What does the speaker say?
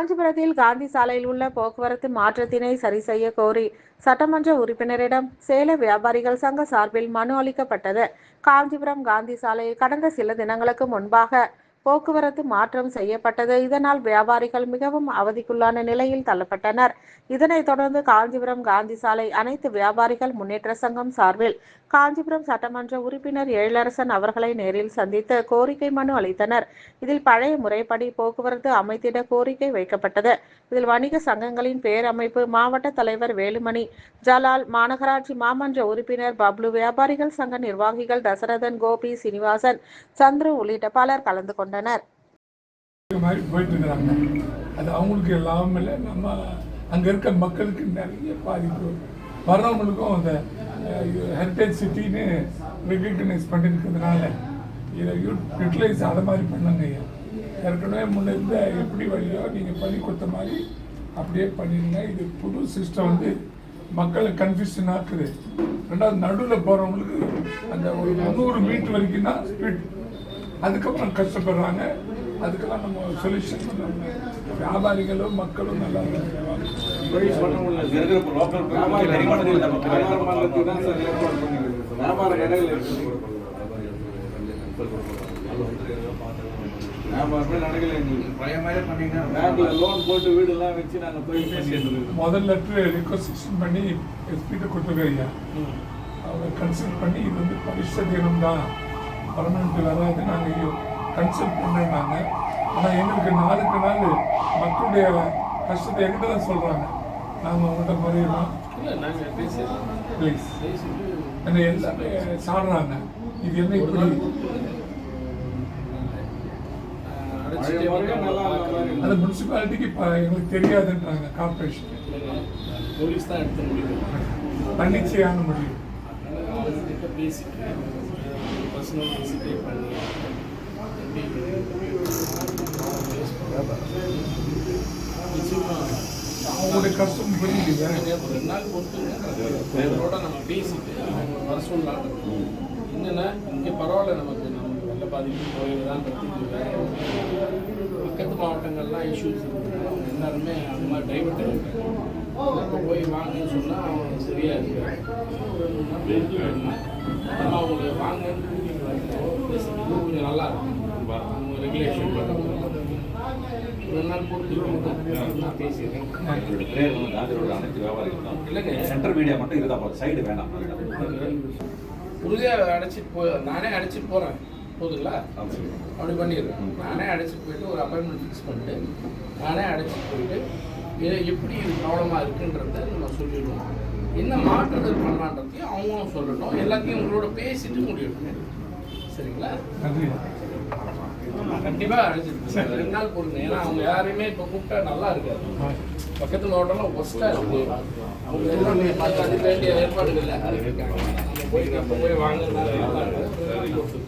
காஞ்சிபுரத்தில் காந்தி சாலையில் உள்ள போக்குவரத்து மாற்றத்தினை சரி செய்ய கோரி சட்டமன்ற உறுப்பினரிடம் சேல வியாபாரிகள் சங்க சார்பில் மனு அளிக்கப்பட்டது. காஞ்சிபுரம் காந்தி சாலையில் கடந்த சில தினங்களுக்கு முன்பாக போக்குவரத்து மாற்றம் செய்யப்பட்டது. இதனால் வியாபாரிகள் மிகவும் அவதிக்குள்ளான நிலையில் தள்ளப்பட்டனர். இதனைத் தொடர்ந்து காஞ்சிபுரம் காந்தி சாலை அனைத்து வியாபாரிகள் முன்னேற்ற சங்கம் சார்பில் காஞ்சிபுரம் சட்டமன்ற உறுப்பினர் எழிலரசன் அவர்களை நேரில் சந்தித்து கோரிக்கை மனு அளித்தனர். இதில் பழைய முறைப்படி போக்குவரத்து அமைத்திட கோரிக்கை வைக்கப்பட்டது. இதில் வணிக சங்கங்களின் பேரமைப்பு மாவட்ட தலைவர் வேலுமணி, ஜலால், மாநகராட்சி மாமன்ற உறுப்பினர் பப்ளு, வியாபாரிகள் சங்க நிர்வாகிகள் தசரதன், கோபி, சீனிவாசன், சந்துரு உள்ளிட்ட பலர் கலந்து கொண்டனர். அது அவங்களுக்கு லாபம் இல்லை, நம்ம அங்கே இருக்க மக்களுக்கு நிறைய பாதிப்பு. வர்றவங்களுக்கும் அந்த ஹெரிட்டேஜ் சிட்டின்னு ரெகக்னைஸ் பண்ணியிருக்கிறதுனால இதை யூட்டிலைஸ் அதை மாதிரி பண்ணுங்க ஐயா. ஏற்கனவே முன்னே இருந்த எப்படி வழியோ நீங்கள் பண்ணி கொடுத்த மாதிரி அப்படியே பண்ணிடுங்க. இது புது சிஸ்டம் வந்து மக்களை கன்ஃபியூஷன் ஆக்குது. ரெண்டாவது நடுவில் போகிறவங்களுக்கு அந்த ஒரு 300 மீட்டர் வரைக்கும் தான் ஸ்பீட், அதுக்கப்புறம் கஷ்டப்படுறாங்க. அதுக்கெல்லாம் நம்ம சொல்யூஷன் பண்ணுறாங்க. வியாபாரிகளும் மக்களும் நல்லா முதல் லெட்டர் ரிக்வெஸ்ட் பண்ணி எஸ்பிட்ட கொடுத்துருக்கா. அவங்க கன்சல்ட் பண்ணி இது வந்து பரிச தினம் தான், பர்மனெண்ட் வராது, நாங்கள் கன்சல்ட் பண்ணுறாங்க. ஆனால் எங்களுக்கு நாளுக்கு நாள் மக்களுடைய கஷ்டத்தை எங்கிட்ட தான் சொல்கிறாங்க. நாங்கள் அவங்கள்ட்ட முறையிடலாம் ப்ளீஸ் என்ன எல்லாமே சாடுறாங்க. இது என்ன இப்படி அந்த முனிசிபாலிட்டிக்கு எங்களுக்கு தெரியாதுன்றாங்க. கார்பரேஷன் போலீஸ் தான் எடுத்த முடிவு, தன்னிச்சையான முடிவு. அவங்களுடைய கஷ்டம் புரியுது. 2 நாள் பொறுத்துங்களோட நம்ம பேசிட்டு வர சொல்லலாம். என்னன்னா இங்கே பரவாயில்ல, நமக்கு நல்ல பாதிப்பு போயிடுதான். பக்கத்து மாவட்டங்கள்லாம் இஷ்யூஸ் அவங்க எல்லாருமே அந்த மாதிரி டைவர்ட் ஆகிருக்காங்க. போய் வாங்கன்னு சொன்னால் அவங்க சரியாக இருக்காங்க. நம்ம அவங்களை வாங்கன்னு கொஞ்சம் நல்லா இருக்கும். அவங்க ரெகுலேஷன் பண்ணுறது 2 நாள் பொறுத்து நான் பேசியிருக்கேன். அனைத்து வியாபாரிகள் இல்லைங்க, சென்டர் மீடியா மட்டும் இருந்தால் சைடு வேணாம். உறுதியாக அடைச்சிட்டு நானே அடைச்சிட்டு போகிறேன் போதுங்களா, அப்படி பண்ணிடுறேன். நானே அடைச்சிட்டு போயிட்டு ஒரு அப்பாயின்மெண்ட் ஃபிக்ஸ் பண்ணிட்டு நானே அடைச்சிட்டு போயிட்டு எப்படி இது ப்ராப்ளமாக இருக்குன்றத நம்ம சொல்லிடுவோம். என்ன மாற்றுதல் பண்ணலான்றதையும் அவங்களும் சொல்லட்டும். எல்லாத்தையும் உங்களோட பேசிட்டு முடிவு. சரிங்களா? கண்டிப்பாக அழைச்சிட்டு 2 நாள் போடுங்க. ஏன்னா அவங்க யாரையுமே இப்போ கூப்பிட்டா நல்லா இருக்காது. பக்கத்து மாவட்டம்லாம் ஒஸ்ட்டாக இருக்குது. அவங்க எல்லாம் பார்த்து அது வேண்டிய ஏற்பாடுகள் இருக்காங்க. போய் வாங்க நல்லா இருக்கு.